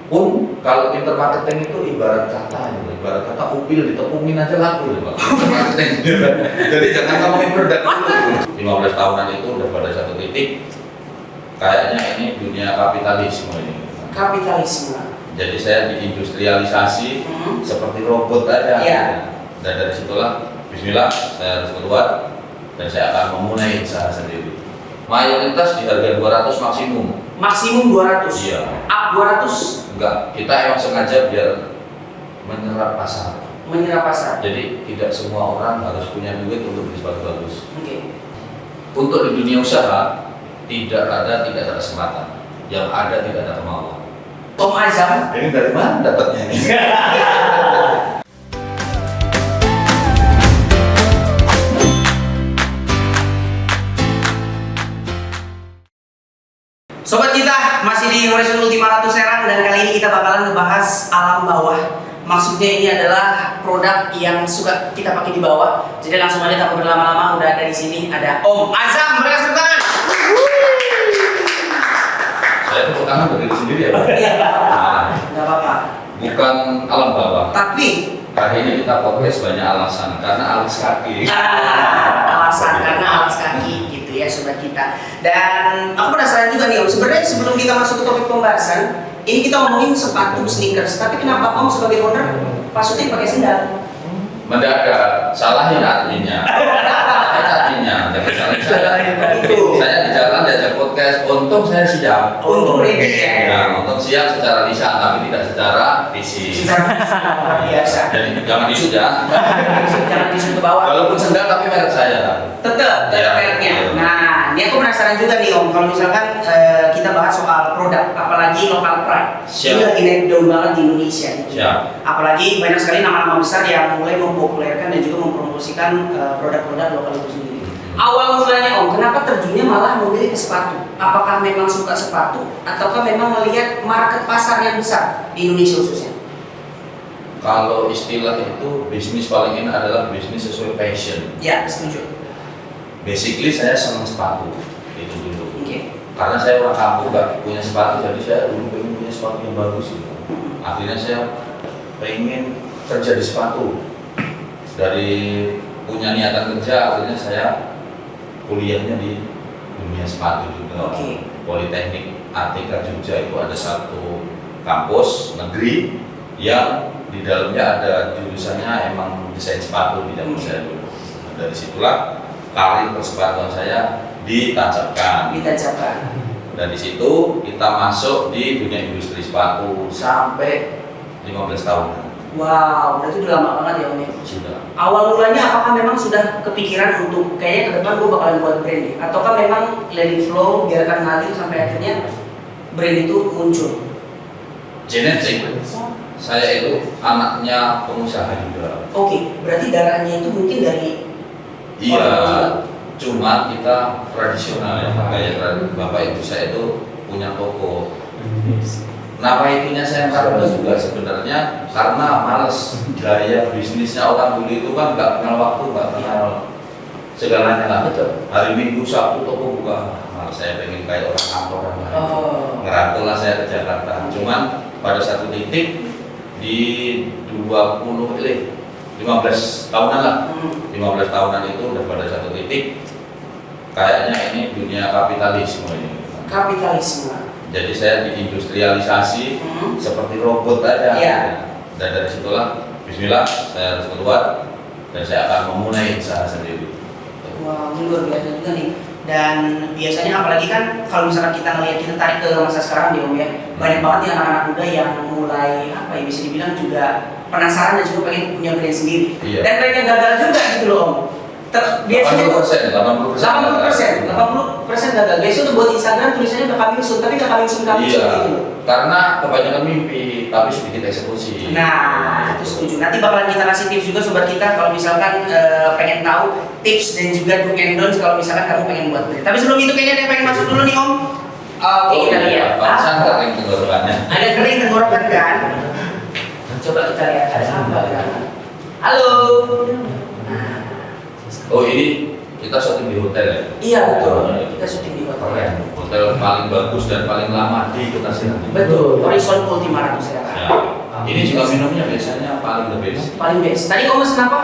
Pun kalau pinter marketing itu ibarat kata upil ditepungin aja laku ya Pak. Marketing. Jadi jangan ngomongin produk dulu. 15 tahunan itu udah pada satu titik kayaknya ini dunia kapitalisme ini. Kapitalisme. Jadi saya diindustrialisasi seperti robot aja. Iya. Dan dari situlah bismillah saya harus keluar dan saya akan memulai usaha sendiri. Mayoritas di harga 200 maksimum. Maksimum 200. Iya. Up 200. Enggak, kita emang sengaja biar menyerap pasar. Menyerap pasar. Jadi tidak semua orang harus punya duit untuk beli sepatu bagus. Oke. Untuk di dunia usaha tidak ada kesempatan. Yang ada tidak ada kemauan. Om Azam. Ini dari mana dapatnya ini? Sobat kita masih di Horizon Ultima Ratu Serang dan kali ini kita bakalan ngebahas alam bawah. Maksudnya ini adalah produk yang suka kita pakai di bawah. Jadi langsung aja tanpa berlama-lama udah ada di sini ada Om Azam, berikan tepuk tangan. Saya tepuk tangan berdiri sendiri ya Pak. Iya, nggak apa-apa. Bukan alam bawah. Tapi Hari ini kita podcast banyak alasan karena alas kaki. alasan karena alas kaki gitu ya sobat kita. Dan aku penasaran juga nih Om, sebenarnya sebelum kita masuk ke topik pembahasan, ini kita ngomongin sepatu sneakers. Tapi kenapa Om sebagai owner Pak Suti pakai sendal? Mendadak, salahin adminnya. Adminnya, jangan salahin saya. Saya di jalan diajak podcast, untung saya siap. Untung ready ya. Ya, untung siap secara lisan tapi tidak secara fisik. Secara biasa. Jadi jangan isu ya. Jangan disu ke bawah. Walaupun sendal tapi merek saya. Tetap Ya, mereknya. betul. Nah, ini aku penasaran juga nih Om, kalau misalkan kita bahas soal produk, apalagi local pride. Siap. Ini lagi naik daun banget di Indonesia. Gitu. Siap. Apalagi banyak sekali nama-nama besar yang mulai mempopulerkan dan juga mempromosikan produk-produk lokal itu sendiri. Awal mulanya Om, kenapa terjunnya malah memilih ke sepatu? Apakah memang suka sepatu, ataukah memang melihat market pasar yang besar di Indonesia khususnya? Kalau istilah itu bisnis paling enak adalah bisnis sesuai passion. Ya, setuju. Basically saya senang sepatu itu dulu. Oke. Karena saya orang kampung nggak punya sepatu, jadi saya dulu pengen punya sepatu yang bagus gitu. Akhirnya saya pengen kerja di sepatu. Dari punya niatan kerja, akhirnya saya kuliahnya di dunia sepatu juga. Oke. Politeknik Atika Jogja itu ada satu kampus negeri yang di dalamnya ada jurusannya emang desain sepatu di zaman saya dulu. Nah, dari situlah karir persepatuan saya ditancapkan. Dari situ kita masuk di dunia industri sepatu sampai 15 tahun. Wow, berarti udah lama banget ya Om ya? Sudah. Awal mulanya apakah memang sudah kepikiran untuk kayaknya ke depan gue bakalan buat brand ya? Ataukah memang let it flow, biarkan ngalir sampai akhirnya brand itu muncul? Genetik. Saya itu anaknya pengusaha juga. Oke, berarti darahnya itu mungkin dari Iya. orang tua. Cuma kita tradisional ya, kayak bapak ibu saya itu punya toko. Nama itunya saya karena juga sebenarnya karena males gaya bisnisnya orang dulu itu kan nggak kenal waktu, nggak kenal segalanya lah. Hari Minggu, Sabtu toko buka. Malah saya pengen kayak orang kantoran lah. Oh. Ngerantau lah saya ke Jakarta. Cuman pada satu titik di 15 tahunan lah. 15 tahunan itu udah pada satu titik kayaknya ini dunia kapitalisme ini. Kapitalisme. Jadi saya diindustrialisasi seperti robot aja. Iya. Dan dari situlah bismillah saya harus keluar dan saya akan memulai usaha sendiri. Wah, ini luar biasa juga nih. Dan biasanya apalagi kan kalau misalkan kita ngelihat, kita tarik ke masa sekarang nih Om ya, banyak banget nih anak-anak muda yang mulai apa ya, bisa dibilang juga penasaran dan juga pengen punya brand sendiri. Iya. Dan mereka gagal juga gitu loh Om. Biasanya 80% gagal. Biasanya udah buat Instagram tulisannya udah coming soon, tapi nggak coming soon Iya. gitu. Karena kebanyakan mimpi tapi sedikit eksekusi. Nah, itu setuju. Nanti bakalan kita kasih tips juga sobat kita kalau misalkan pengen tahu tips dan juga do and don'ts kalau misalkan kamu pengen buat brand. Tapi sebelum itu kayaknya ada yang pengen masuk dulu nih Om. Oke, kita lihat. Pantesan kering tenggorokannya. Ada kering tenggorokan kan? Coba kita lihat ada apa kan? Halo. Oh ini kita syuting di hotel ya. Iya betul. Kita syuting di hotel. Keren. Hotel paling bagus dan paling lama di Kota Serangan. Betul. Horizon Ultima Ratu Serang. Ya. Ini juga minumnya biasanya paling the best. Paling best. Tadi kamu pesen apa?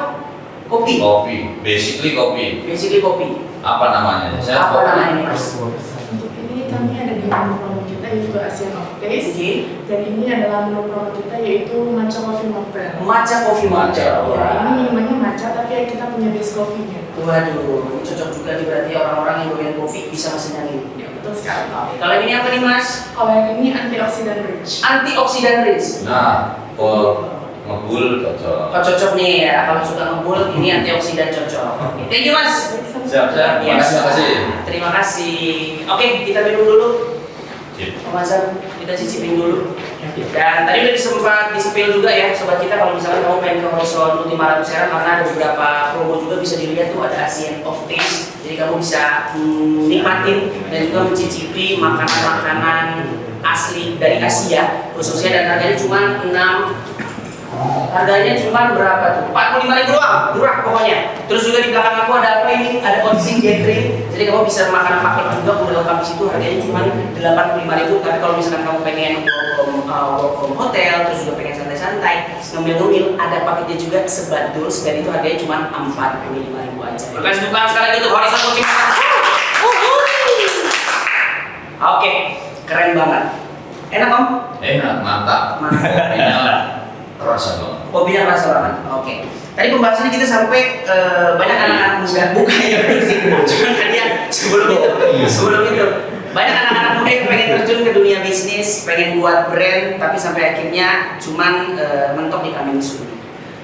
Kopi. Kopi, basically kopi. Basically kopi. Apa namanya? Apa namanya Mas? Untuk ini kami ada di menu promo kita yaitu Asian of Taste. Oke. Dan ini adalah menu promo kita yaitu matcha coffee mocktail. Matcha coffee Matcha. Ya, ini minumannya matcha tapi kita punya base coffee-nya. Waduh, ini cocok juga nih berarti orang-orang yang doyan kopi bisa mesen yang ini. Ya, betul sekali. Oke. Kalau ini apa nih Mas? Kalau yang ini antioksidan rich. Antioksidan rich. Nah, kok ngebul cocok. Oh, cocok nih ya, kalau suka ngebul ini antioksidan cocok. Oke, thank you Mas. Siap. Terima kasih. Terima kasih. Oke, kita minum dulu. Sip. Mas Hasan, kita cicipin dulu. Dan tadi udah sempat di-spill juga ya sobat kita, kalau misalnya kamu pengen ke Horizon Ultima Ratu Serang karena ada beberapa promo juga bisa dilihat tuh, ada Asian of Taste. Jadi kamu bisa nikmatin dan juga mencicipi makanan-makanan asli dari Asia khususnya, dan harganya cuma harganya cuma berapa tuh? 45.000 doang, murah pokoknya. Terus juga di belakang aku ada apa ini? Ada Odyssey Gathering. Jadi kamu bisa makan paket juga, udah lengkap di situ. Harganya cuma 85.000. Tapi kalau misalkan kamu pengen work from hotel, terus juga pengen santai-santai, ngemil-ngemil, ada paketnya juga sebadul. Dan itu harganya cuma 45.000 aja. Makasih tukang sekali lagi untuk Horizon Ultima. Oke, keren banget. Enak Om? Enak, mantap. Kopinya terasa banget. Kopinya rasa banget. Oke. Tadi pembahasannya kita sampai banyak anak-anak muda, bukan ya sih. Cuma tadi ya sebelum itu banyak anak-anak muda yang pengen terjun ke dunia bisnis, pengen buat brand, tapi sampai akhirnya cuman mentok di coming soon.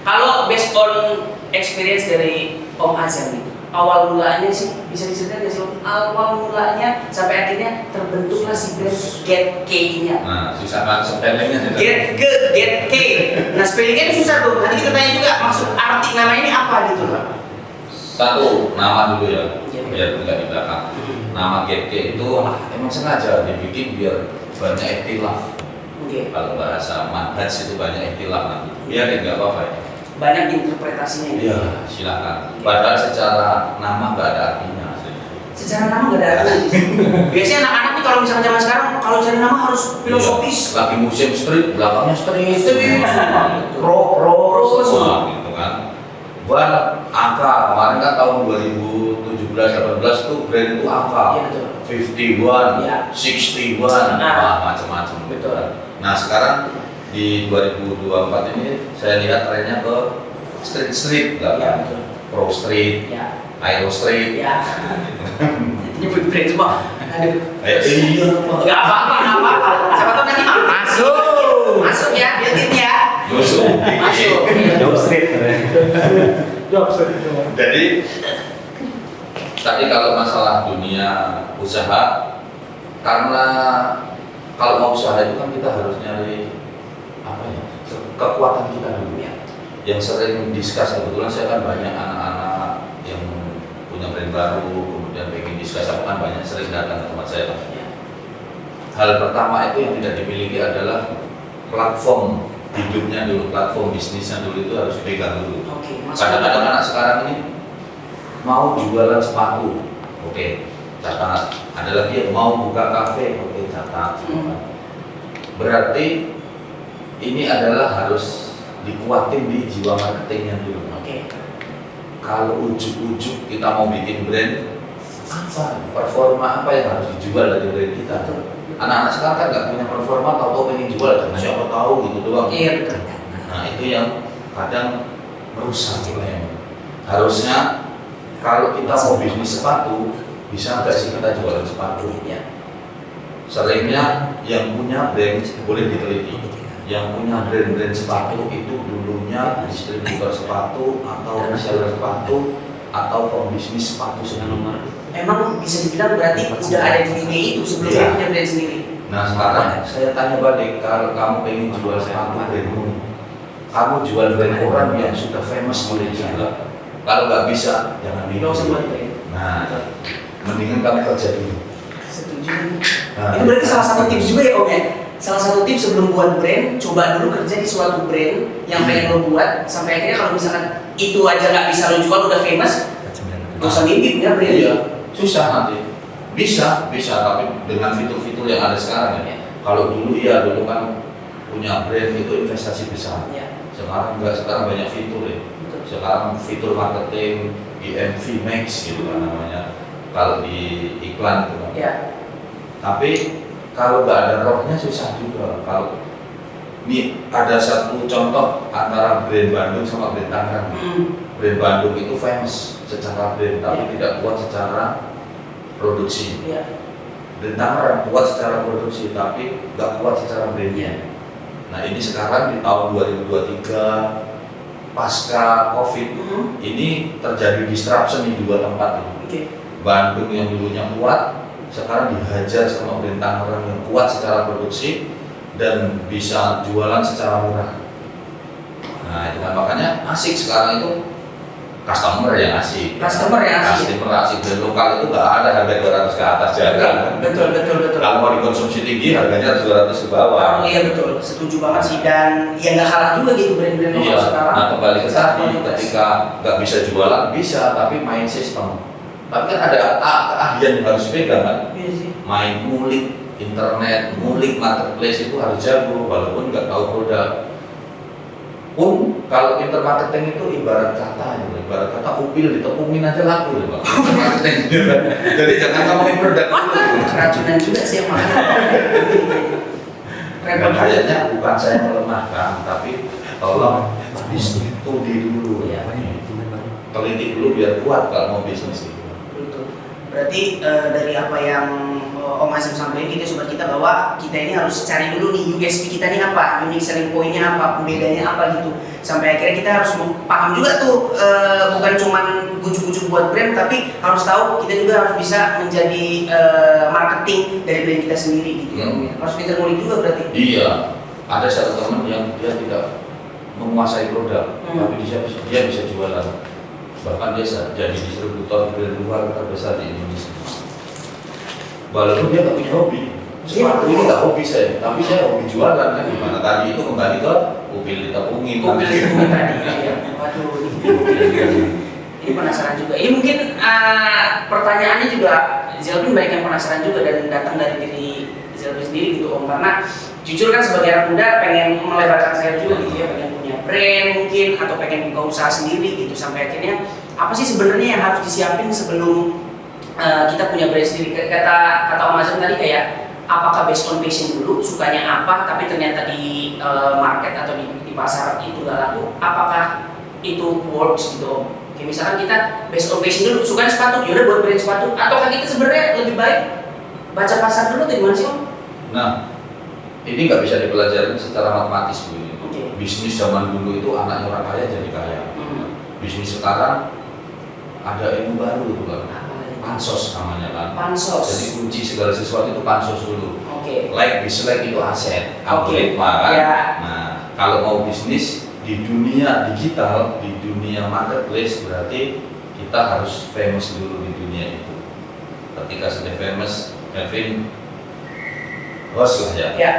Kalau based on experience dari Om Azam itu, awal mulanya sih bisa diceritain nggak sih Om? Awal mulanya sampai akhirnya terbentuklah si brand Get K ini. Nah, susah banget spellingnya sih. Get K. Nah, spellingnya susah tuh. Nanti kita tanya juga maksud arti nama ini apa gitu loh. Satu, nama dulu ya, Iya. biar enggak di belakang. Nama Get K itu emang sengaja dibikin biar banyak ikhtilaf. Oke. Kalau bahasa manhaj itu banyak ikhtilaf nanti. Biar enggak apa-apa ya. Banyak interpretasinya. Iya, silakan. Padahal secara nama nggak ada artinya. Secara nama nggak ada arti. Biasanya anak-anak nih kalau misalnya zaman sekarang kalau cari nama harus filosofis. Lagi musim street, belakangnya street. Street. Pro Terus. semua gitu kan. Buat angka, kemarin kan tahun 2017-18 tuh brand itu angka. Iya betul. 51, Iya. 61, Nah. macam-macam. Betul. Nah sekarang di 2024 ini saya lihat trennya ke street Iya lah, betul. Pro Street, Ya. Aero Street. Ya. Nyebut brand semua. Aduh. Iya, Nggak apa-apa, nggak apa-apa. Siapa tahu nanti masuk ya, built-in ya. Masuk. Masuk. Job street. Jadi tadi kalau masalah dunia usaha, karena kalau mau usaha itu kan kita harus nyari apa ya, kekuatan kita dulu ya. Yang sering discuss, kebetulan saya kan banyak anak-anak yang punya brand baru, kemudian pengen discuss, aku kan banyak sering datang ke tempat saya. Hal pertama itu yang tidak dimiliki adalah platform hidupnya dulu, platform bisnisnya dulu itu harus dipegang dulu. Oke, masuk. Kadang-kadang anak sekarang ini mau jualan sepatu, oke, catat. Ada lagi yang mau buka kafe, oke, catat. Berarti ini adalah harus dikuatin di jiwa marketingnya dulu. Oke. Kalau ujuk-ujuk kita mau bikin brand, apa performa apa yang harus dijual dari brand kita? Anak-anak sekarang kan nggak punya performa, tahu-tahu pengen jual, dan siapa tahu gitu doang. Iya betul. Nah itu yang kadang merusak. Harusnya kalau kita mau bisnis sepatu, bisa nggak sih kita jualan sepatu? Ya. Seringnya yang punya brand boleh diteliti. Yang punya brand-brand sepatu itu dulunya distributor sepatu atau reseller sepatu atau pembisnis sepatu sendiri. Emang bisa dibilang berarti udah ada di dunia itu sebelumnya Iya. punya brand sendiri. Nah sekarang saya tanya balik, kalau kamu pengen jual sepatu brandmu, kamu jual brand orang yang sudah famous boleh juga. Kalau nggak bisa, jangan Nggak usah buat brand. Nah, mendingan kamu kerja dulu. Setuju. Nah, Itu berarti salah satu tips juga ya Om ya. Salah satu tips sebelum buat brand, coba dulu kerja di suatu brand yang pengen lo buat, sampai akhirnya kalau misalkan itu aja nggak bisa lo jual udah famous, Dosa mimpi punya brand. Iya, susah nanti. Bisa, tapi dengan fitur-fitur yang ada sekarang ya. Kalau dulu kan punya brand itu investasi besar. Ya. Sekarang enggak, sekarang banyak fitur ya. Betul. Sekarang fitur marketing, IMV Max gitu kan namanya. Kalau di iklan itu kan. Ya. Tapi kalau nggak ada rohnya susah juga. Kalau ini ada satu contoh antara brand Bandung sama brand Tangerang. Brand Bandung itu famous secara brand, tapi tidak kuat secara produksi. Ya. Brand Tangerang kuat secara produksi, tapi nggak kuat secara brandnya. Nah ini sekarang di tahun 2023 pasca COVID ini terjadi disruption di dua tempat ini. Oke. Bandung yang dulunya kuat sekarang dihajar sama brand Tangerang yang kuat secara produksi dan bisa jualan secara murah. Nah itu kan makanya asik sekarang itu customer yang asik. Customer yang asik. Customer asik, dan lokal itu nggak ada harga 200 ke atas jarang. Betul. Kalau mau dikonsumsi tinggi harganya harus 200 ke bawah. Iya betul, setuju banget sih, dan ya nggak kalah juga gitu brand-brand lokal Iya. sekarang. Nah kembali ke tadi, Kualitas. ketika nggak bisa jualan bisa, tapi main sistem. Tapi kan ada keahlian yang harus dipegang kan. Iya sih. Main ngulik internet, ngulik marketplace itu harus jago walaupun nggak tahu produk. Pun kalau intermarketing itu ibarat kata upil ditepungin aja laku ya Pak. Intermarketing. Jadi jangan ngomongin produk dulu. Keracunan juga sih yang mahal. Dan kayaknya bukan saya melemahkan, tapi tolong studi dulu ya. Teliti dulu biar kuat kalau mau bisnis itu. Betul. Berarti dari apa yang Om Azam sampaikan kita sobat kita, bahwa kita ini harus cari dulu nih USP kita nih apa, unique selling point-nya apa, pembedanya apa gitu. Sampai akhirnya kita harus paham juga tuh, bukan cuman gujuk-gujuk buat brand, tapi harus tahu kita juga harus bisa menjadi marketing dari brand kita sendiri gitu. Harus pintar ngulik juga berarti. Iya, ada satu teman yang dia tidak menguasai produk, tapi dia bisa jualan. Bahkan dia jadi distributor brand luar terbesar di Indonesia. Walaupun dia nggak punya hobi, sepatu ini nggak hobi saya, tapi saya hobi jualan kan gimana? Tadi itu kembali ke upil ditepungin. Mobil itu tadi. Ya. Waduh, ini penasaran juga. Ini mungkin pertanyaannya juga Zelvin banyak yang penasaran juga dan datang dari diri Zelvin sendiri gitu Om, karena jujur kan sebagai anak muda pengen melebarkan sayap juga gitu ya, pengen punya brand mungkin atau pengen buka usaha sendiri gitu. Sampai akhirnya apa sih sebenarnya yang harus disiapin sebelum kita punya brand sendiri? Kata Om Azam tadi kayak apakah based on passion dulu, sukanya apa, tapi ternyata di market atau di pasar itu nggak laku, apakah itu works gitu Om? Kayak misalkan kita based on passion dulu, sukanya sepatu, yaudah buat brand sepatu, ataukah kita sebenarnya lebih baik baca pasar dulu atau gimana sih Om? Nah, ini nggak bisa dipelajari secara matematis begini. Oke. Bisnis zaman dulu itu anaknya orang kaya jadi kaya. Bisnis sekarang ada ilmu baru tuh kan. Pansos namanya kan. Pansos. Jadi kunci segala sesuatu itu pansos dulu. Oke. Like dislike itu aset, Oke. algoritma kan. Ya. Nah, kalau mau bisnis di dunia digital, di dunia marketplace, berarti kita harus famous dulu di dunia itu. Ketika sudah famous, Kevin host lah ya. Ya.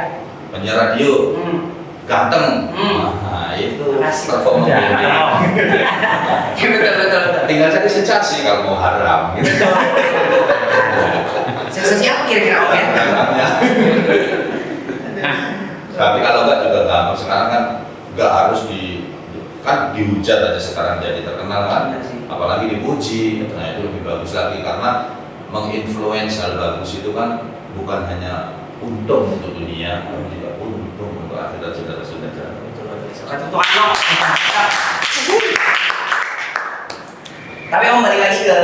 Penyiar radio, ganteng. Nah, itu performa Ya, betul. Tinggal cari sensasi kalau mau haram gitu. Sensasi apa kira-kira Om ya? Tapi kalau enggak juga gampang. Sekarang kan enggak harus kan dihujat aja sekarang jadi terkenal kan. Apalagi dipuji. Nah, itu lebih bagus lagi karena menginfluence hal bagus itu kan bukan hanya untung untuk dunia, tapi juga untung untuk akhirat saudara-saudara. Kata Tuhan Om. Tapi Om balik lagi ke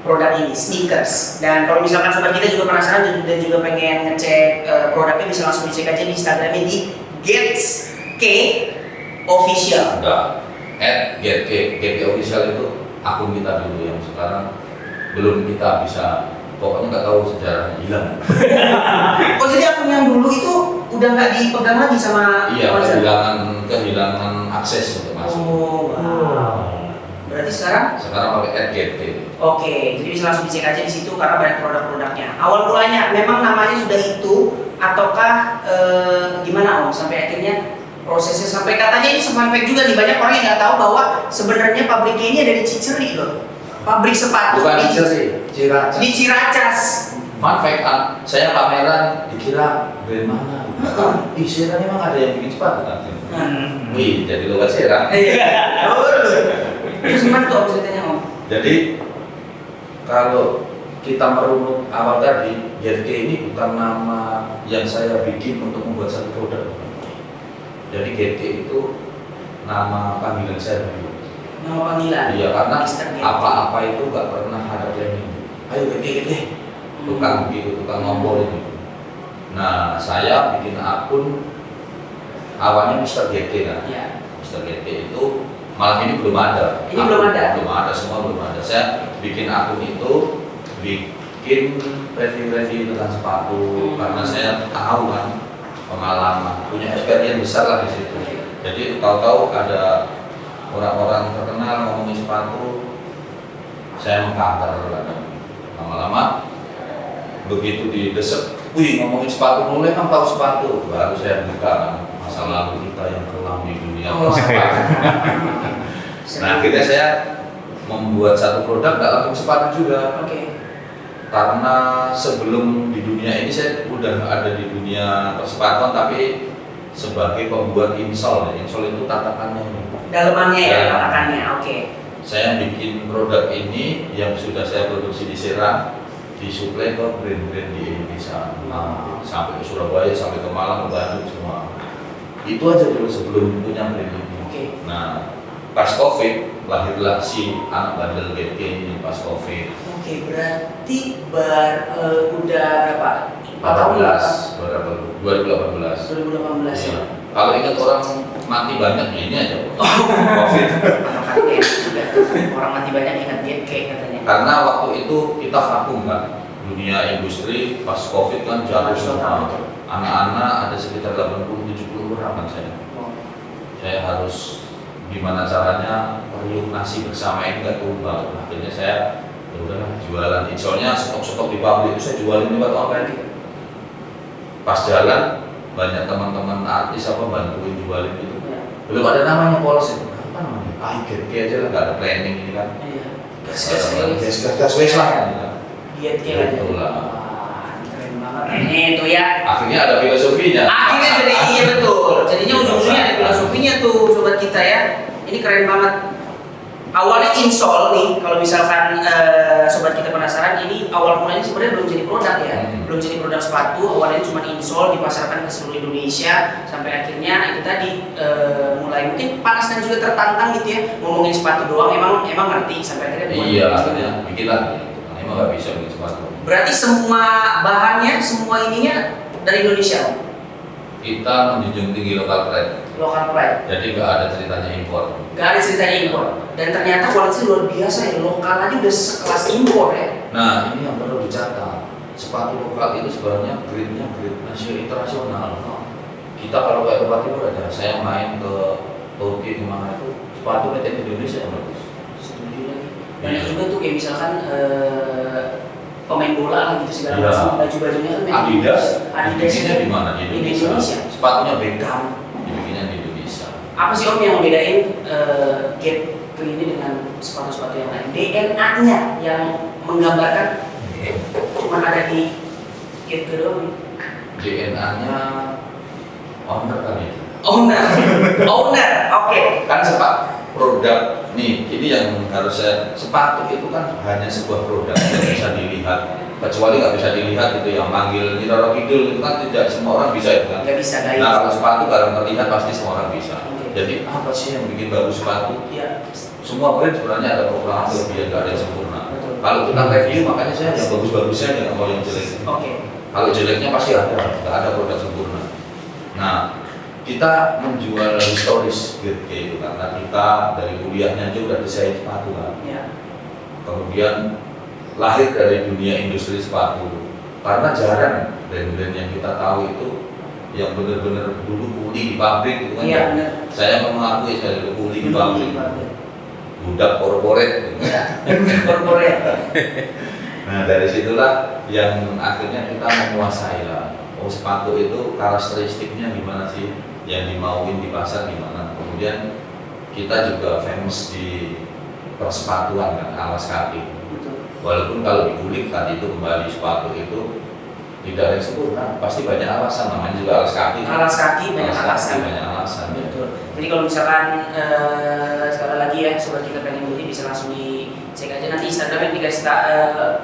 produk ini, sneakers. Dan kalau misalkan sobat kita juga penasaran dan juga pengen ngecek produknya, bisa langsung dicek aja di Instagramnya di GetK Official. Enggak, GetK Official itu akun kita dulu yang sekarang belum kita bisa, pokoknya nggak tahu sejarahnya, hilang. Oh jadi akun yang dulu itu udah nggak dipegang lagi sama Iya, Om Azam? kehilangan akses untuk masuk. Oh, wow. Berarti sekarang? Sekarang pakai @GetK. Oke, jadi bisa langsung dicek aja di situ karena banyak produk-produknya. Awal mulanya memang namanya sudah itu ataukah gimana Om sampai akhirnya prosesnya sampai katanya ini fun fact juga nih, banyak orang yang nggak tahu bahwa sebenarnya pabriknya ini ada di Ciceri loh. pabrik sepatu Bukan di Ciracas. di Ciracas. Fun fact, saya pameran dikira brand mana? Ih, Serang emang ada yang bikin sepatu kan? Wih, jadi logat Serang. Iya. Terus gimana tuh Om ceritanya Om? Jadi kalau kita merunut awal tadi, YRK ini bukan nama yang saya bikin untuk membuat satu produk. Jadi YRK itu nama panggilan saya dulu. Nama panggilan. Iya, karena Mr. YRK. apa-apa itu nggak pernah ada planning. Ayo YRK, tukang gitu, tukang ngompol itu. Nah, saya bikin akun awalnya Mr. YRK kan. Iya. Mr. YRK itu malam ini belum ada. Ini belum ada? Belum ada, semua belum ada. Saya bikin akun itu, bikin review-review tentang sepatu karena saya tahu kan pengalaman, punya experience besar lah di situ. Jadi tahu-tahu ada orang-orang terkenal ngomongin sepatu, saya mengkantor lama-lama. Begitu didesek, wih ngomongin sepatu mulai kan tahu sepatu, baru saya buka kan masa lalu kita yang kelam di dunia sepatu. Nah akhirnya saya membuat satu produk nggak langsung sepatu juga. Oke. Karena sebelum di dunia ini saya udah ada di dunia persepatuan tapi sebagai pembuat insole. Insole itu tatakannya. Dalemannya ya, Ya. tatakannya. Oke. Saya bikin produk ini yang sudah saya produksi di Serang, disuplai ke brand-brand di Indonesia. Nah, sampai ke Surabaya, sampai ke Malang, ke Bandung semua. Itu aja dulu sebelum punya brand ini. Oke. Nah, pas COVID lahirlah si anak bandel GT ini pas COVID. Oke, berarti udah berapa? 4 tahun ya? 2018. 2018 ya. Iya. Kalau ingat orang mati banyak ya ini aja. COVID. Makanya enak juga. Orang mati banyak ingat YRK katanya. Karena waktu itu kita vakum kan. Dunia industri pas COVID kan jatuh semua. Anak-anak ada sekitar 80-70 orang kan saya. Saya harus gimana caranya periuk nasi bersama ini nggak tumbang. Akhirnya saya ya udahlah jualan. Soalnya stok-stok di pabrik itu saya jualin lewat online. Pas jalan banyak teman-teman artis apa bantuin jualin itu. Belum ada namanya polos itu. Apa namanya? YRK aja lah, nggak ada planning ini kan. Iya. Gas-gas Gas wes lah kan. YRK lah. Betul lah. Wah, keren banget. Ini itu ya. Akhirnya ada filosofinya. Akhirnya jadi iya betul. Jadinya ujung-ujungnya ada filosofinya tuh sobat kita ya. Ini keren banget. Awalnya insole nih, kalau misalkan sobat kita penasaran, ini awal mulanya sebenarnya belum jadi produk ya, belum jadi produk sepatu. Awalnya cuma insole dipasarkan ke seluruh Indonesia, sampai akhirnya itu tadi mulai mungkin panas dan juga tertantang gitu ya, ngomongin sepatu doang. Emang ngerti sampai akhirnya. Iya, akhirnya bikin lah. Emang nggak bisa bikin sepatu. Berarti semua bahannya, semua ininya dari Indonesia. Kita menjunjung tinggi lokal pride. Local pride. Jadi nggak ada ceritanya impor. Gak ada ceritanya impor. Dan ternyata kualitasnya luar biasa ya. Lokal aja udah sekelas impor ya. Nah ini yang perlu dicatat. Sepatu lokal itu sebenarnya grade-nya grade nasional internasional. Kita kalau kayak tempat timur ada. Saya main ke Turki kemana itu sepatu made in Indonesia yang bagus. Setuju lagi. Banyak juga tuh kayak misalkan pemain bola lah gitu segala Iya. macam. Baju-bajunya kan memang Adidas. Adidas Dibikinnya di mana? Di Indonesia. Indonesia. Sepatunya Beckham. Dibikinnya di Indonesia. Apa sih Om yang membedain Get ini dengan sepatu-sepatu yang lain? DNA-nya yang menggambarkan cuma ada di Get doang. DNA-nya owner kali. Owner, oke. Kan produk nih, ini yang harus saya, sepatu itu kan hanya sebuah produk yang bisa dilihat, kecuali nggak bisa dilihat itu yang manggil Nyiroro Kidul itu kan tidak semua orang bisa itu kan. Nggak bisa guys. Nah kalau sepatu kalau terlihat pasti semua orang bisa. Oke. Jadi apa sih yang bikin bagus sepatu? Ya. Semua brand sebenarnya ada kekurangan kelebihan, nggak ada yang sempurna. Betul. Kalau kita review makanya saya yang bagus-bagusnya jangan mau yang jelek. Oke. Kalau jeleknya pasti ada, nggak ada produk sempurna. Nah, kita menjual historis GT itu karena kita dari kuliahnya aja udah desain sepatu kan. Ya. Kemudian lahir dari dunia industri sepatu. Karena jarang brand-brand yang kita tahu itu yang benar-benar dulu kuli di pabrik gitu kan. Iya benar. Saya mengakui saya dulu kuli di pabrik. Pabrik. Budak korporat. Gitu. Ya. Korporat. Nah dari situlah yang akhirnya kita menguasai lah. Oh sepatu itu karakteristiknya gimana sih? Yang dimauin di pasar gimana? Kemudian kita juga famous di persepatuan kan, alas kaki. Betul. Walaupun kalau dikulik tadi itu kembali sepatu itu tidak ada yang sempurna, pasti banyak alasan, namanya juga alas kaki. Alas kaki banyak Alas kaki alasan. banyak alasan. Betul. Jadi kalau misalkan sekali lagi ya sobat kita pengen beli bisa langsung dicek aja nanti Instagramnya dikasih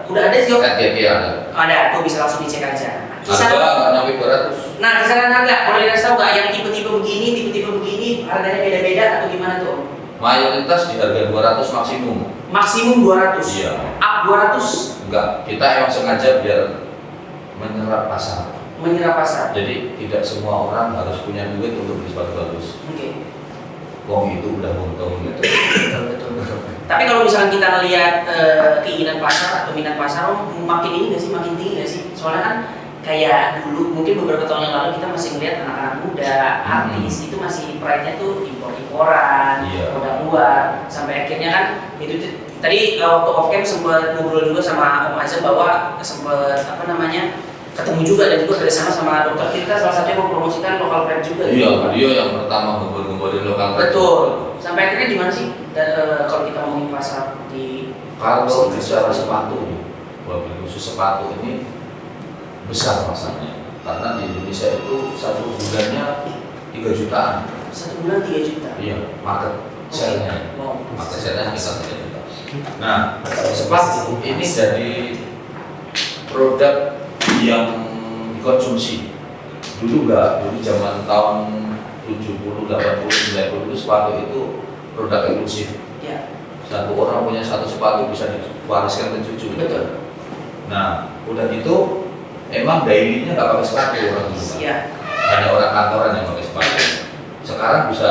udah ada sih, Kan dia ada. ada tuh bisa langsung dicek aja. Harga nggak nyampe 200. Nah kisaran harga boleh dikasih tahu nggak yang tipe-tipe begini harganya beda-beda atau gimana tuh? Mayoritas di harga 200 maksimum. Maksimum 200. Iya. Up 200 Enggak, kita emang sengaja biar menyerap pasar. menyerap pasar. Jadi tidak semua orang harus punya duit untuk beli sepatu bagus. Oke. Wong itu udah untung gitu. Betul. Tapi kalau misalnya kita ngelihat keinginan pasar atau minat pasar, makin ini nggak sih, makin tinggi nggak sih? Soalnya kan kayak dulu, mungkin beberapa tahun yang lalu kita masih ngeliat anak-anak muda, artis itu masih pride-nya tuh impor-imporan, Iya. produk luar, sampai akhirnya kan itu tadi waktu off cam sempat ngobrol juga sama Om Azam bahwa sempat ketemu juga dan juga kerjasama sama Dokter Tirta, salah satunya mempromosikan lokal brand juga. Iya, dia yang pertama ngembor-ngemborin lokal. Betul. Sampai akhirnya gimana sih kalau kita ngomongin pasar di Kalau bicara sepatu, wabil khusus sepatu ini besar pasarnya. Karena di Indonesia itu satu bulannya 3 jutaan. 1 bulan 3 juta. Iya, market share-nya. Wow. Market share-nya sekitar 3 juta. Nah, sepatu ini jadi produk yang dikonsumsi. Dulu enggak, dulu zaman tahun 70, 80, 90 itu sepatu itu produk eksklusif. Ya, Satu orang punya satu sepatu bisa diwariskan ke cucu. betul. Nah, udah gitu emang daily-nya nggak pakai sepatu orang dulu. Iya. Hanya orang kantoran yang pakai sepatu. Sekarang bisa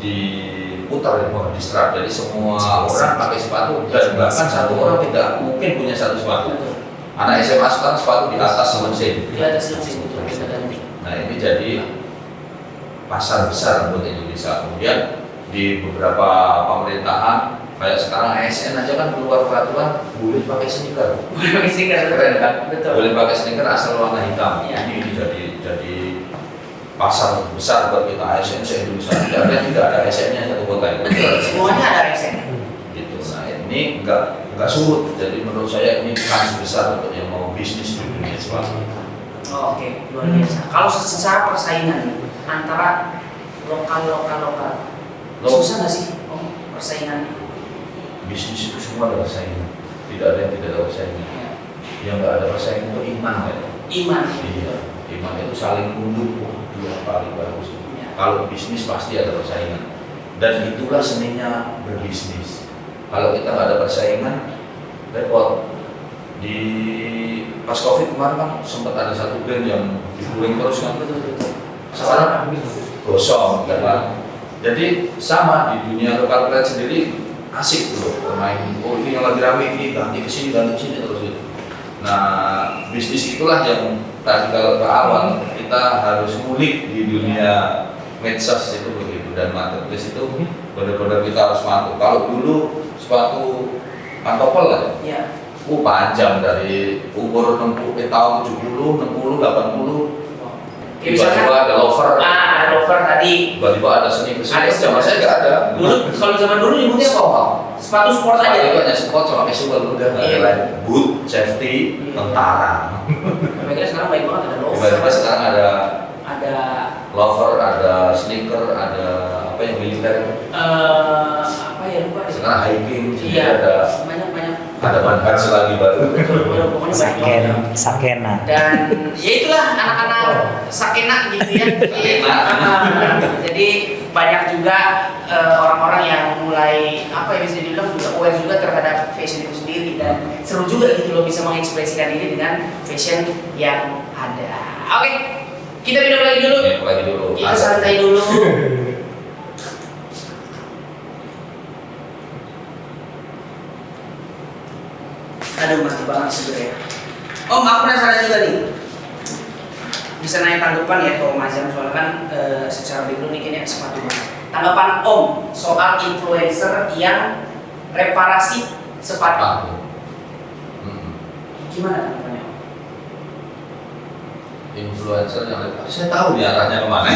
diputar ya, distrap. Jadi semua orang pakai sepatu dan bahkan satu orang tidak mungkin punya satu sepatu. Betul. Anak SMA sekarang sepatu di atas mesin. Di atas mesin betul. Nah ini jadi pasar besar buat Indonesia. Kemudian di beberapa pemerintahan kayak sekarang ASN aja kan keluar peraturan boleh pakai sneaker. Boleh pakai stiker. Keren kan? Betul. Boleh pakai sneaker asal warna hitam. Iya. Ini jadi pasar besar buat kita ASN se-Indonesia. Tidak ada yang tidak ada ASN-nya satu kota itu. Betul. Semuanya ada resen. Gitu. Nah ini enggak surut. Jadi menurut saya ini kans besar untuk yang mau bisnis di dunia sepatu. Oh, oke, luar biasa. Kalau secara persaingan nih, antara lokal, susah nggak sih persaingannya? Bisnis itu semua ada persaingan. Tidak ada yang tidak ada persaingan. Yang nggak ada persaingan itu iman kan? Iman. Iya. Iman itu saling nunduk. Wah, dia paling bagus. Ya. Kalau bisnis pasti ada persaingan. Dan itulah seninya berbisnis. Kalau kita nggak ada persaingan, repot. Di pas COVID kemarin kan sempat ada satu brand yang dibuing terus kan. Betul. Sekarang gosong kan. Jadi sama di dunia lokal brand sendiri asik loh bermain. Oh ini yang lagi rame ini ganti ke sini terus gitu. Nah bisnis itulah yang tadi kalau ke awal kita harus ngulik di dunia medsos itu begitu dan marketplace itu benar-benar kita harus mampu. Kalau dulu sepatu pantopel lah ya. Panjang dari umur 60 tahun 70, 60, 80. Tiba-tiba ada loafer. Ada loafer tadi. Tiba-tiba ada sneaker. Ada Zaman saya nggak ada. Dulu kalau zaman dulu nyebutnya apa? Sepatu sport Sepatu aja. itu hanya sport sama casual udah nggak ada Iya. lagi. Boot, safety, Iya. tentara. Kira sekarang baik banget ada loafer. Tiba-tiba sekarang ada Ada loafer, ada sneaker, ada apa yang militer. apa ya lupa. Sekarang hiking, Iya. ada Banyak. ban lagi baru. Betul. Pokoknya banyak banget. Sakena. Dan ya itulah anak-anak sakena gitu ya. Sakena. Jadi banyak juga orang-orang yang mulai apa ya bisa dibilang juga aware juga terhadap fashion itu sendiri dan seru juga gitu loh bisa mengekspresikan diri dengan fashion yang ada. Oke, kita minum lagi dulu. Lagi dulu. Kita santai dulu. Aduh mati banget sebenarnya. Om, aku penasaran juga nih. Bisa nanya tanggapan ya ke Om Azam soalnya kan secara background ini kayaknya sepatu banget. Tanggapan Om soal influencer yang reparasi sepatu. Gimana tanggapannya Om? Influencer yang saya tahu nih arahnya kemana.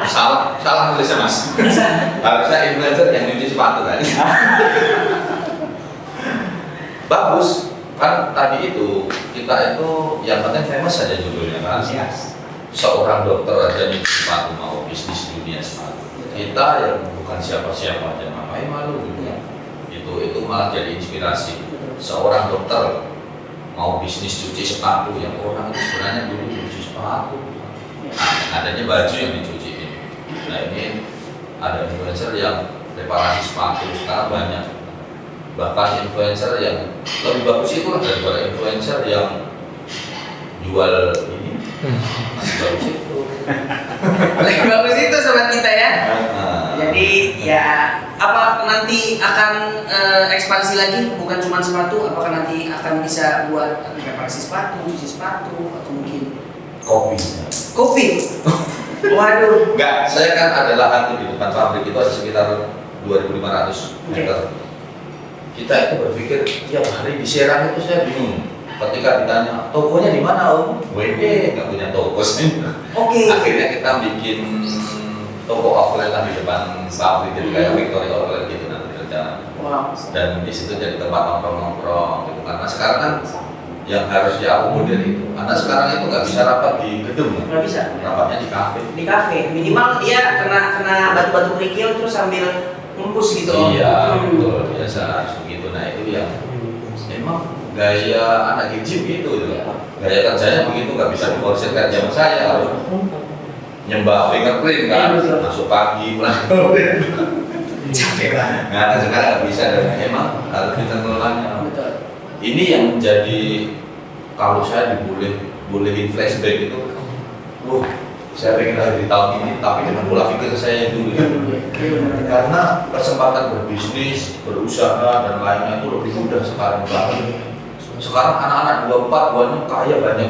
Salah. salah tulisnya mas. Harusnya influencer yang nyuci sepatu kan. Bagus kan tadi itu kita itu yang penting famous saja judulnya kan. Seorang dokter aja nyuci sepatu mau bisnis dunia sepatu. Kita yang bukan siapa-siapa aja ngapain malu gitu. Itu malah jadi inspirasi. Seorang dokter mau bisnis cuci sepatu yang orang itu sebenarnya dulu cuci sepatu. Adanya baju yang dicuciin. Nah ini ada influencer yang reparasi sepatu sekarang banyak. Bahkan influencer yang lebih bagus itu lah daripada influencer yang jual ini. Masih bagus itu. Lebih bagus itu sobat kita ya. Nah, Jadi ya apa nanti akan ekspansi lagi bukan cuma sepatu, apakah nanti akan bisa buat reparasi sepatu, cuci sepatu atau mungkin kopi? Waduh. Enggak, saya kan ada lahan tuh di depan pabrik itu ada sekitar 2.500 meter. Kita itu berpikir tiap hari di Serang itu saya bingung. Ketika ditanya tokonya di mana om? WD nggak punya toko sih. Oke. Akhirnya kita bikin toko offline lah di depan pabrik gitu kayak Victory Outlet gitu nanti rencana. Wow. Dan di situ jadi tempat nongkrong gitu karena sekarang kan yang harus diakomodir itu. Anak sekarang itu nggak bisa rapat di gedung, Nggak bisa. rapatnya di kafe. Di kafe minimal dia kena batu-batu kerikil terus sambil ngempus gitu. Iya, betul biasa harus begitu. Nah itu yang memang gaya anak gym gitu. Gaya kerjanya begitu nggak bisa diforsir kayak zaman saya harus nyembah fingerprint kan, Iya, betul. masuk pagi pulang Capek banget. nah sekarang nggak bisa dan emang harus kita kelolanya. Betul. Ini yang menjadi kalau saya dibolehin flashback itu, wah saya pengen lahir di tahun ini tapi dengan pola pikir saya yang dulu ya. Karena kesempatan berbisnis, berusaha dan lainnya itu lebih mudah sekarang banget. Sekarang anak-anak 24 buahnya kaya banyak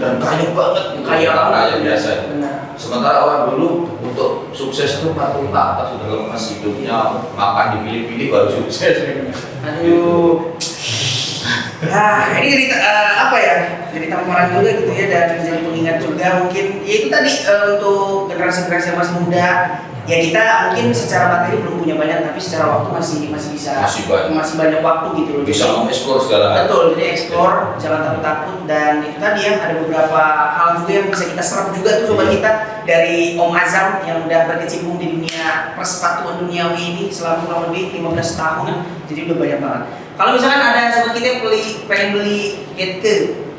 dan kaya banget, kaya biasa. Benar. Sementara orang dulu untuk sukses itu patung atas sudah lemas hidupnya, makan dipilih-pilih baru sukses. Aduh. Nah, ini jadi apa ya? Jadi tamparan juga gitu ya dan jadi pengingat juga mungkin. Ya itu tadi untuk generasi-generasi yang masih muda. Ya kita mungkin secara materi belum punya banyak tapi secara waktu masih bisa Masih banyak. banyak waktu gitu loh. Bisa mengeksplor segala hal. Betul, jadi explore, jangan takut-takut dan itu tadi ya ada beberapa hal juga yang bisa kita serap juga tuh sobat kita dari Om Azam yang udah berkecimpung di dunia persepatuan duniawi ini selama kurang lebih 15 tahun, jadi udah banyak banget. Kalau misalkan ada sobat kita yang pengen beli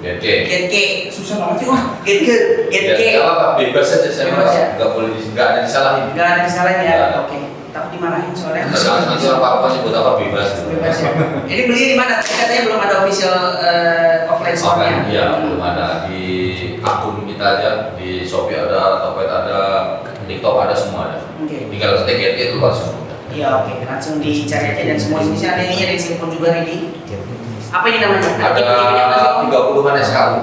Getke, susah banget sih Getke. Ya, apa bebas saja saya Bebas ya? nggak boleh nggak ada disalahin. Nggak ada disalahin ya, Nggak ada. oke. Takut dimarahin soalnya. Nanti orang apa nyebut apa bebas. Bebas ya. Ini beli di mana? Katanya belum ada official offline store-nya. Offline, iya belum ada di akun kita aja di Shopee ada, Tokped ada, TikTok ada semua ada. Oke. Tinggal ketik Getke itu langsung. Iya oke, langsung dicari aja dan semua jenisnya ada ininya dari telepon juga ready. Apa ini namanya? Ada 30-an SKU.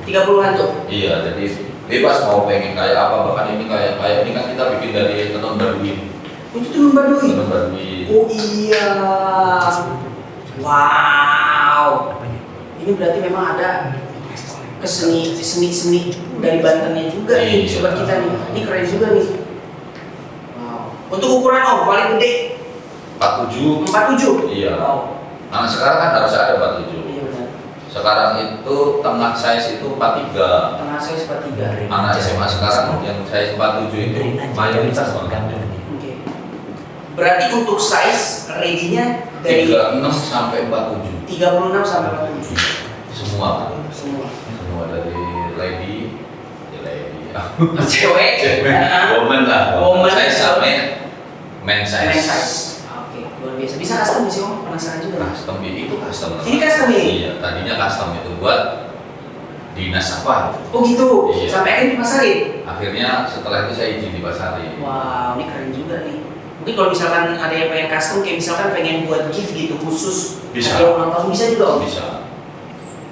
30-an tuh. Iya, jadi bebas mau pengen kayak apa, bahkan ini kayak ini kan kita bikin dari tenun baduy. Itu tuh Baduy. Tenun baduy. Oh iya. Wow. Ini berarti memang ada seni dari Bantennya juga nih Iya. sobat kita nih. Ini keren juga nih. Wow. Untuk ukuran paling gede 47. 47. Iya. Wow. Nah sekarang kan harus ada 47. Iya benar. Sekarang itu tengah size itu 43. Tengah saya 43. Anak SMA sekarang yang size 47 itu mayoritas banget. Oke. Berarti untuk size ready-nya dari 36 sampai 47. 36 sampai 47. Semua. Semua. Semua dari lady, Cewek, woman lah. Woman. Size sampai men men's size. size. Oke, luar biasa. Bisa custom sih om, penasaran juga. Custom itu custom. Ini custom ya? Iya, tadinya custom itu buat dinas apa? Oh gitu. Iya. Sampai akhirnya dipasarin. Akhirnya setelah itu saya izin dipasarin. Wow, ini keren juga nih. Mungkin kalau misalkan ada yang pengen custom, kayak misalkan pengen buat gift gitu khusus. Bisa. Ada yang ulang tahun bisa juga om. Bisa.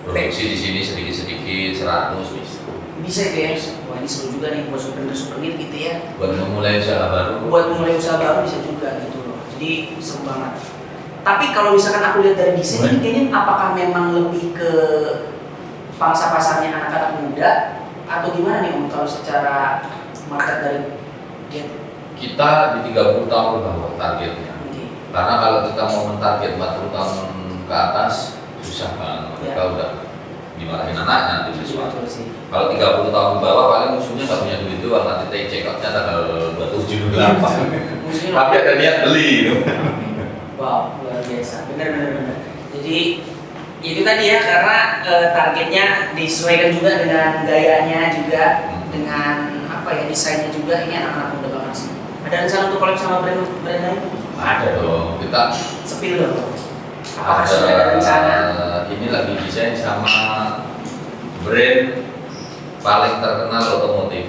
Produksi di sini sedikit-sedikit 100 bisa. Bisa itu ya. Wah ini seru juga nih buat souvenir gitu ya. Buat memulai usaha baru. Buat memulai usaha baru bisa juga gitu loh. Jadi seru banget. Tapi kalau misalkan aku lihat dari desain ini kayaknya apakah memang lebih ke pangsa pasarnya anak-anak muda atau gimana nih om kalau secara market dari Kita di 30 tahun ke bawah targetnya. Oke. Karena kalau kita mau mentarget 40 tahun ke atas susah banget. Mereka udah dimarahin anaknya nanti siswa. Betul sih. Kalau 30 tahun ke bawah paling musuhnya nggak punya duit doang, nanti check outnya tanggal 27 Musuhnya tapi ada niat beli gitu. Wow, luar biasa. Benar. Jadi itu tadi ya, karena targetnya disesuaikan juga dengan gayanya juga, dengan apa ya, desainnya juga. Ini anak-anak muda banget sih. Ada rencana untuk collab sama brand lain? Ada dong, kita Sepil dong. Apakah sudah ada rencana? Ini lagi desain sama brand paling terkenal otomotif.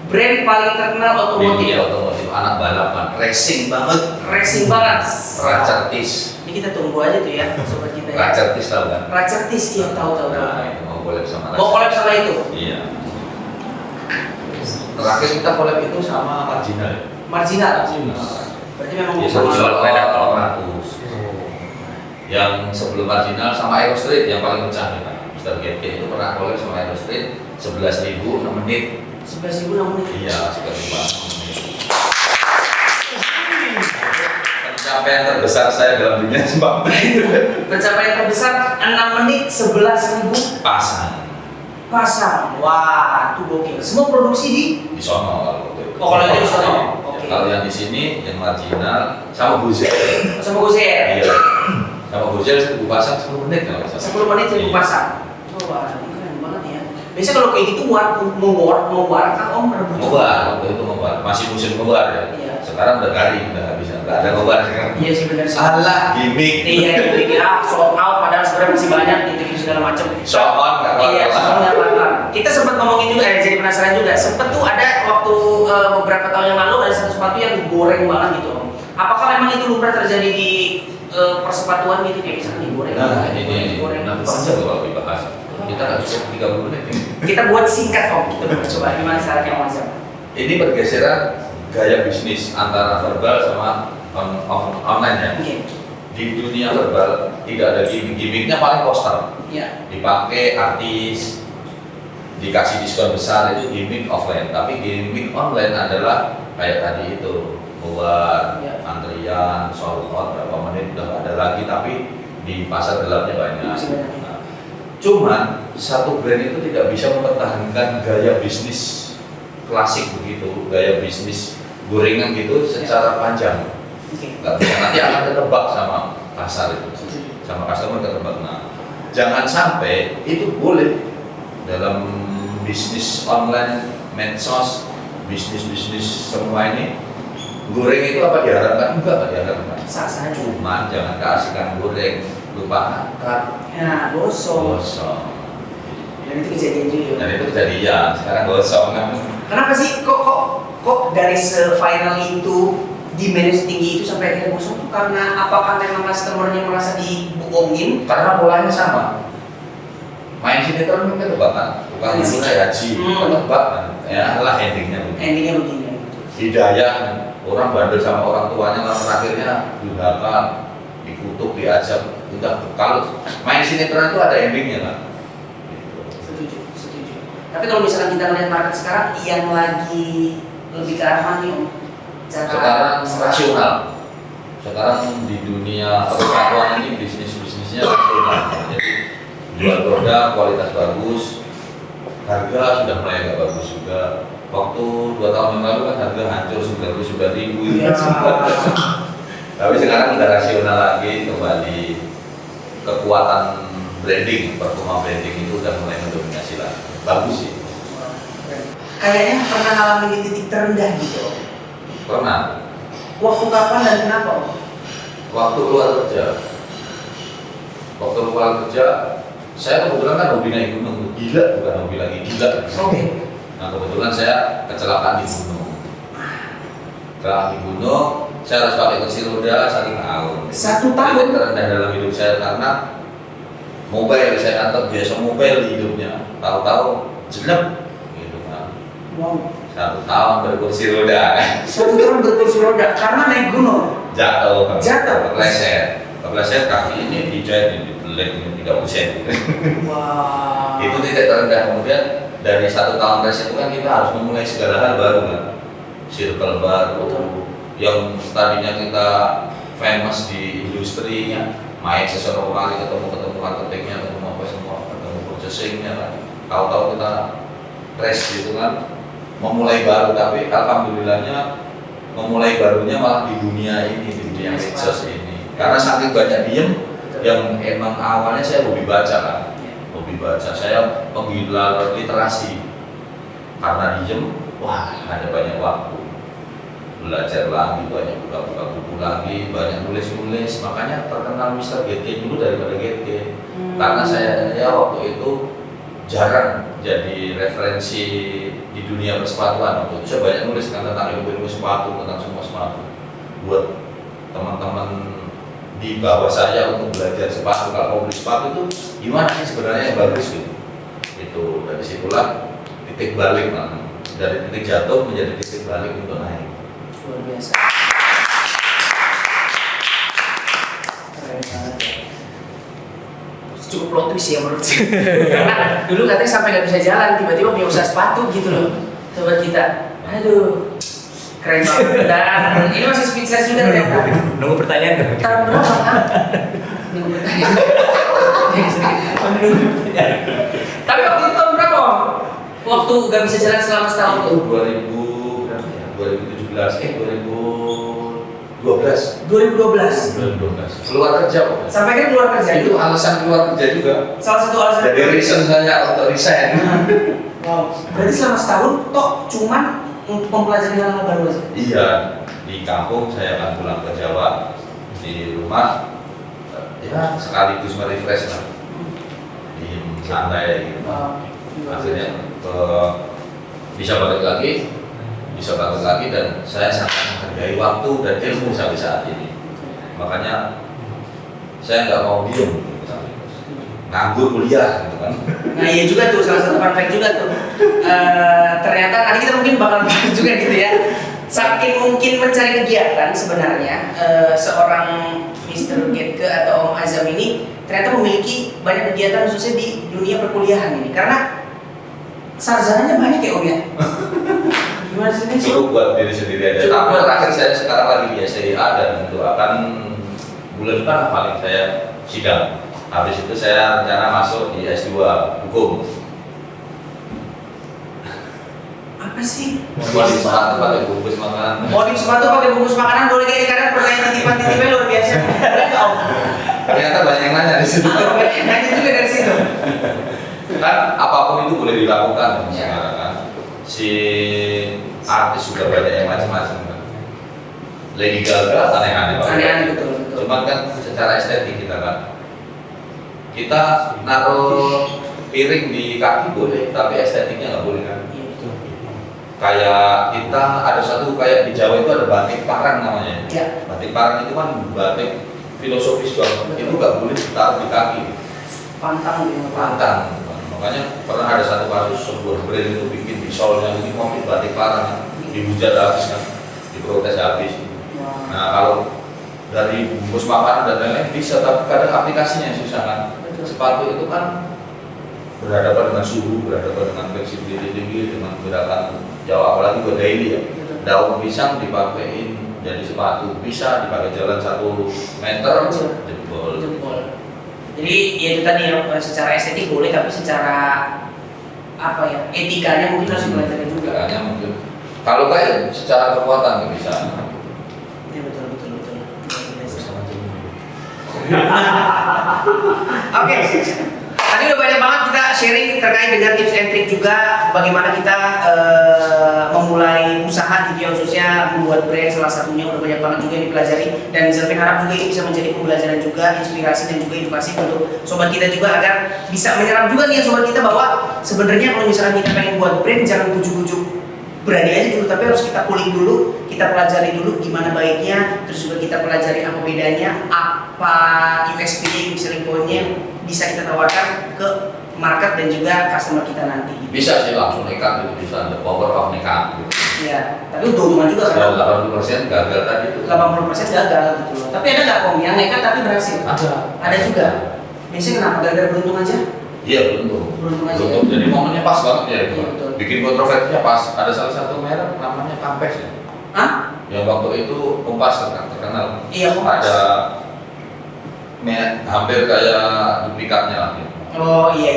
Brand paling terkenal otomotif. Iya, otomotif anak balapan, racing banget. Racing banget. Racertis. Ini kita tunggu aja tuh ya, sobat kita ya. Racertis tahu kan? Racertis, iya tahu. Nah, itu mau collab sama Mau collab sama itu? Iya. Terakhir kita collab itu sama Marginal. Marginal. Berarti memang Ya, bukan- jual predator 100. Yang sebelum Marginal sama Aero Street yang paling pecah ya kan. Mr. GP itu pernah collab sama Aero Street 11.000 6 menit. 11.000 namanya. Iya, sekitar 6 menit. Pencapaian terbesar saya dalam dunia sepak bola itu Pencapaian terbesar 6 menit 11.000 pasang. Wah, itu gokil. Semua produksi di sono kalau itu. Oh, kalau itu di sono. Ya, Oke. kalau yang di sini yang Marginal sama Guzel. sama Gozer. Iya. Sama Guzel 1000 pasang 10 menit kalau nggak salah. 10 menit 1000 Iya. pasang. Oh, wah, ini keren banget ya. Biasanya kalau kayak gitu mau kan Om rebut. Ngobar, waktu itu ngobar, masih musim ngobar ya. Iya. Sekarang udah garing, udah nggak bisa, nggak ada ngobar sekarang. Iya sih benar sih. Alah, gimmick. Iya, gimmick sold out padahal sebenarnya masih banyak gitu segala macam. Show on nggak Iya, kalah. soalnya kelar. Kita sempat ngomongin juga, jadi penasaran juga. Sempet tuh ada waktu beberapa tahun yang lalu ada satu sepatu yang digoreng banget gitu. Om. Apakah memang itu lumrah terjadi di persepatuan gitu, kayak misalnya digoreng? Nah, ini digoreng. nanti panjang loh kalau dibahas. Kita nggak cukup 30 menit. Kita buat singkat Om, kita coba gimana caranya Om Azam? Ini pergeseran gaya bisnis antara verbal sama online ya. Oke. Di dunia verbal tidak ada gimmick-gimmicknya, paling poster. Iya. Dipakai artis, dikasih diskon besar, itu gimmick offline. Tapi gimmick online adalah kayak tadi itu, keluar Ya. antrian, sold out berapa menit udah nggak ada lagi, tapi di pasar gelapnya banyak. Masih banyak. Nah, cuman satu brand itu tidak bisa mempertahankan gaya bisnis klasik begitu, gaya bisnis gorengan gitu secara panjang. Oke. Nggak bisa, nanti akan ketebak sama pasar itu, sama customer ketebak. Nah, jangan sampai itu boleh dalam bisnis online, medsos, bisnis semua ini. Goreng itu apa diharapkan? Enggak diharapkan. Sah-sah aja. Cuman jangan keasikan goreng, lupa angkat, Ya, gosong. gosong. Dan itu kejadian juga. Dan itu kejadian, sekarang gosong kan. Kenapa sih kok dari se-final itu demand tinggi itu sampai akhirnya gosong tuh, karena apakah memang customer-nya merasa dibohongin? Karena polanya sama. Main sinetron kan ketebak kan, bukan Iya. dulu kayak haji, ketebak kan. Ya lah endingnya begini. Endingnya begini. Hidayah, orang bandel sama orang tuanya, lalu akhirnya durhaka, dikutuk, diajak. Udah, kalau main sinetron itu ada endingnya kan. Setuju. Tapi kalau misalkan kita lihat market sekarang yang lagi lebih ke arah mana nih, Om? Sekarang rasional. Sekarang di dunia persatuan ini bisnisnya rasional. Jadi jual produk kualitas bagus, harga sudah mulai agak bagus juga. Waktu 2 tahun yang lalu kan harga hancur 99.000 Iya. Tapi sekarang udah rasional lagi, kembali kekuatan branding, performa branding itu udah mulai mendominasi lagi. Bagus sih. Kayaknya pernah ngalamin di titik terendah gitu, Om. Pernah. Waktu kapan dan kenapa, Om? Waktu keluar kerja. Waktu keluar kerja, saya kebetulan kan hobi naik gunung. Gila, bukan hobi lagi, gila. Oke. Nah kebetulan saya kecelakaan di gunung. Kecelakaan di gunung, saya harus pakai kursi roda 1 tahun. 1 tahun? Titik terendah dalam hidup saya karena mobile, saya anggap biasa mobile di hidupnya. Tahu-tahu jelek gitu kan. Wow. 1 tahun berkursi roda. 1 tahun berkursi roda karena naik gunung. Jatuh, Jatuh? kepleset kaki ini dijahit di belek ini 30 cm. Wah. Itu titik terendah. Kemudian dari 1 tahun tes itu kan kita harus memulai segala hal baru kan. circle baru yang tadinya kita famous di industri, main ke sono kemari, ketemu marketingnya, ketemu apa semua, ketemu purchasingnya kan. Tahu-tahu kita crash gitu kan, memulai baru, tapi alhamdulillahnya memulai barunya malah di dunia ini, di dunia medsos ini. Karena saking banyak diem, yang emang awalnya saya hobi baca kan, hobi baca, saya penggila literasi. Karena diem, wah ada banyak waktu belajar lagi, banyak buka-buka buku lagi, banyak nulis-nulis. Makanya terkenal Mr. GT dulu daripada GT. Karena saya waktu itu jarang jadi referensi di dunia persepatuan. Waktu itu saya banyak nulis tentang ilmu sepatu, tentang semua sepatu. Buat teman-teman di bawah saya untuk belajar sepatu, kalau mau beli sepatu itu gimana sih sebenarnya yang bagus gitu. Itu dari situlah titik balik, dari titik jatuh menjadi titik balik untuk naik. Luar biasa. Keren banget. Cukup plot twist ya menurut saya. Karena dulu katanya sampai nggak bisa jalan, tiba-tiba punya usaha sepatu gitu loh, sobat kita. Aduh, keren banget. Dan ini masih speechless juga ternyata. Nunggu pertanyaan kan? Tahun berapa kan? Nunggu pertanyaan. Tapi waktu itu tahun berapa? Waktu nggak bisa jalan selama setahun Itu 2012 keluar kerja kok. sampai kan keluar kerja Itu alasan keluar kerja juga. salah satu alasan Jadi reason saya untuk resign. wow, berarti selama setahun toh cuman mempelajari hal-hal baru aja. Iya, di kampung saya akan pulang ke Jawa, di rumah ya sekaligus merefresh lah, di santai gitu. Akhirnya bisa balik lagi dan saya sangat menghargai waktu dan ilmu sampai saat ini. Makanya saya nggak mau diem, nganggur kuliah gitu kan. Nah iya juga tuh salah satu fun fact juga tuh. Ternyata tadi kita mungkin bakal bahas juga gitu ya. Saking mungkin mencari kegiatan sebenarnya seorang Mr. Getke atau Om Azam ini ternyata memiliki banyak kegiatan khususnya di dunia perkuliahan ini. Karena sarjananya banyak ya Om ya. Gimana sih ini? Cukup buat diri sendiri aja. Cukup Tapi buat- terakhir saya sekarang lagi di SDIA dan itu akan bulan depan paling saya sidang. Habis itu saya rencana masuk di S2 Hukum. Apa sih? Cuma di sepatu pakai bungkus makanan. Oh di sepatu pakai bungkus makanan boleh kayak karena pertanyaan titipan-titipnya luar biasa. Boleh nggak, Om? Ternyata banyak yang nanya di situ. Nanya juga dari situ. Kan apapun itu boleh dilakukan Ya. sekarang kan. Si artis juga banyak yang macam-macam kan. Lady Gaga aneh-aneh banget. Aneh-aneh betul. Cuman kan secara estetik kita kan, kita naruh piring di kaki boleh, tapi estetiknya nggak boleh kan. Iya, betul. Kayak kita ada satu kayak di Jawa itu ada batik parang namanya. Ya. Batik parang itu kan batik filosofis banget. Itu nggak boleh ditaruh di kaki, Pantang gitu. pantang. Makanya pernah ada satu kasus sebuah brand itu bikin di solnya ini mobil batik parang, dihujat habis kan, diprotes habis. Wah. Nah kalau dari bungkus makanan dan lain-lain bisa, tapi kadang aplikasinya yang susah kan. Betul. Sepatu itu kan berhadapan dengan suhu, berhadapan dengan fleksibilitas tinggi, dengan gerakan jauh, apalagi buat daily ya. Betul. Daun pisang dipakein jadi sepatu, bisa dipakai jalan 1 meter, jebol. Jempol. Jadi ya itu tadi ya secara estetik boleh tapi secara apa ya etikanya mungkin harus belajar juga. Makanya mungkin kalau kayak secara kekuatan nggak bisa. Iya betul. Bersama tim. Oke. Tadi udah banyak banget kita sharing terkait dengan tips and trick juga bagaimana kita memulai usaha gitu ya, khususnya membuat brand salah satunya udah banyak banget juga yang dipelajari dan Zelvin harap juga ini bisa menjadi pembelajaran juga, inspirasi dan juga edukasi untuk sobat kita juga agar bisa menyerap juga nih ya sobat kita bahwa sebenarnya kalau misalnya kita pengen buat brand jangan ujuk-ujuk berani aja dulu, tapi harus kita kulik dulu, kita pelajari dulu gimana baiknya, terus juga kita pelajari apa bedanya, apa USP-nya, selling point-nya bisa kita tawarkan ke market dan juga customer kita nanti. Bisa sih langsung nekat gitu, bisa the power of nekat gitu. Iya, tapi untung-untungan juga kan. Kalau 80% gagal tadi itu. 80% gagal gitu loh. Tapi ada nggak Om yang nekat tapi berhasil? Ada juga. Biasanya kenapa? Gara-gara beruntung aja? Iya beruntung. Beruntung aja. Beruntung. Jadi momennya pas banget ya itu. Iya, betul. Bikin kontroversinya pas. Ada salah satu merek namanya Campes ya. Hah? Yang waktu itu Kompas terkenal. Iya, Kompas. Ada hampir kayak duplikatnya lah gitu. Oh iya.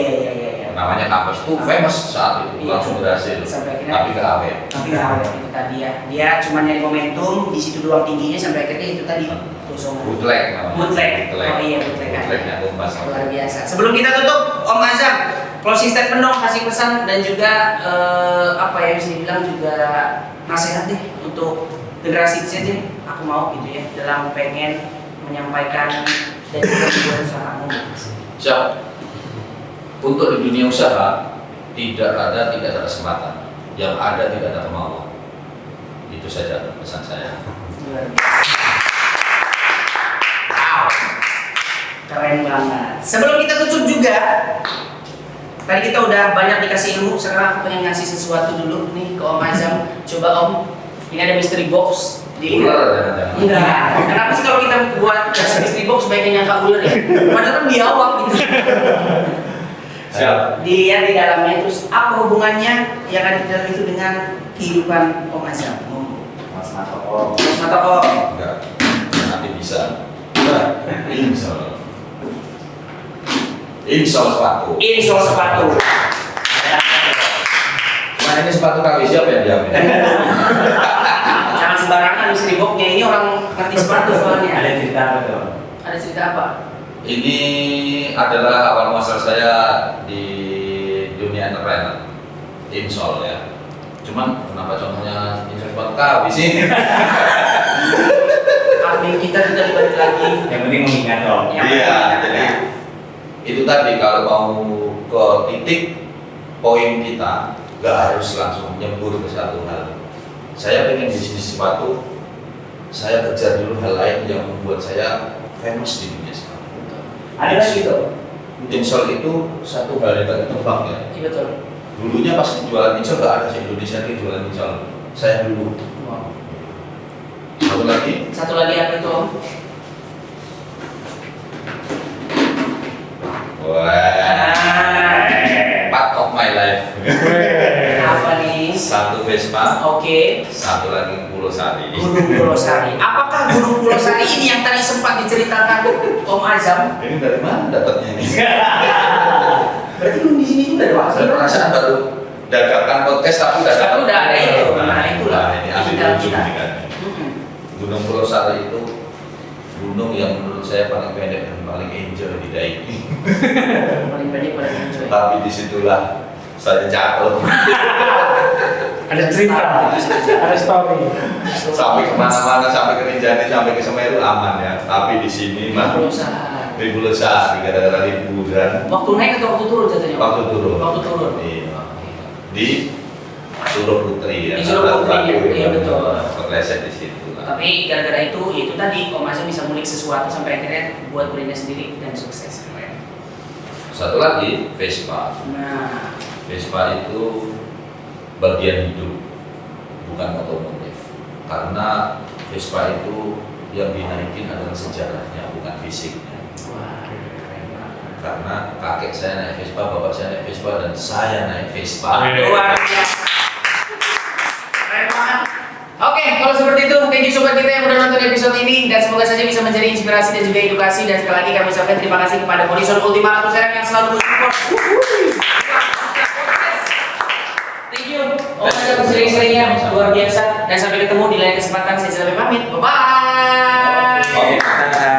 Namanya Kampus itu famous saat itu, Iya. langsung berhasil. Sampai akhirnya- Tapi nggak awet. Tapi nggak ada itu tadi ya. Dia cuma nyari momentum di situ doang tingginya sampai akhirnya itu tadi kosongan. Bootleg namanya. Bootleg. Oh iya, bootleg. Bootlegnya Kompas. Luar biasa. Sebelum kita tutup, Om Azam, closing statement dong, kasih pesan dan juga apa ya bisa dibilang juga nasihat deh untuk generasi Z deh. Aku mau gitu ya dalam pengen menyampaikan dan juga membuat usahamu. Siap. Untuk di dunia usaha tidak ada kesempatan, yang ada tidak ada kemauan. Itu saja pesan saya. Luar biasa. Wow, keren banget. Sebelum kita tutup juga, tadi kita udah banyak dikasih ilmu. Sekarang aku pengen ngasih sesuatu dulu nih ke Om Azam. Coba Om, ini ada mystery box. Ular jangan-jangan. Enggak. Kenapa sih kalau kita buat mystery box sebaiknya nyangka ular ya? Padahal kan biawak gitu. Siap. Dilihat di dalamnya, terus apa hubungannya yang ada di dalam itu dengan kehidupan Om Azam? Mas Matoko. Mas Mata Om. Enggak. Nanti bisa. Insya Allah sepatu. Ini soal sepatu. Mana ini sepatu kaki siapa yang diambil? Jangan sembarangan mystery boxnya, ini orang ngerti sepatu soalnya. Ada cerita apa tuh? Ada cerita apa? Ini adalah awal muasal saya di dunia entrepreneur, insol ya. Cuman kenapa contohnya insol sepatu kaki sih? Admin kita balik lagi. Yang penting mengingat dong. Ya. Iya, jadi itu tadi kalau mau ke titik poin kita, nggak harus langsung nyebur ke satu hal. Saya pengen bisnis sepatu, saya kejar dulu hal lain yang membuat saya famous di dunia sepatu. Ada lagi tuh. Insol itu satu hal yang tak ditebak ya. Iya betul. Dulunya pas jualan insol nggak ada di Indonesia yang jualan insol. Saya dulu. Wow. Satu lagi, Satu lagi apa itu Om? wah, part of my life. Apa nih? Satu Vespa, Oke. satu lagi Pulau Sari. Gunung Pulau Sari. Apakah Gunung Pulau Sari ini yang tadi sempat diceritakan Om Azam? Ini dari mana dapatnya ini? Berarti belum di sini juga dong. Saya perasaan baru dadakan podcast tapi Tapi udah ada itu. Nah, itulah. Nah, ini ambil Tinggal ujung kita. ini kan. Mm-mm. Gunung Pulau Sari itu gunung yang menurut saya paling pendek dan paling enjoy di Daiki. Paling pendek paling enjoy. Tapi disitulah saya jatuh. Ada cerita, ada story. Sampai kemana-mana, sampai ke Rinjani, sampai ke Semeru aman ya. Tapi di sini mah Pulau Sari. di Pulau Sari gara-gara liburan. Waktu naik atau waktu turun jatuhnya? Waktu turun. Waktu turun. Iya. Di Suruh Putri ya. Di Suruh Putri, ya. Iya, betul. Terleset di situ lah. Tapi gara-gara itu, ya itu tadi Om Azam bisa ngulik sesuatu sampai akhirnya buat brandnya sendiri dan sukses. Keren. Satu lagi Vespa. Nah, Vespa itu bagian hidup, bukan otomotif. Karena Vespa itu yang dinaikin adalah sejarahnya, bukan fisiknya. wah, keren banget. Karena kakek saya naik Vespa, bapak saya naik Vespa, dan saya naik Vespa. Luar biasa. Keren banget. Oke, kalau seperti itu, thank you sobat kita yang udah nonton episode ini dan semoga saja bisa menjadi inspirasi dan juga edukasi, dan sekali lagi kami ucapkan terima kasih kepada Horizon Ultima Lampu Serang yang selalu mensupport. Thank you. Om Azam sering-seringnya luar biasa, dan sampai ketemu di lain kesempatan. Saya sampai pamit. Bye bye. Oke. Kita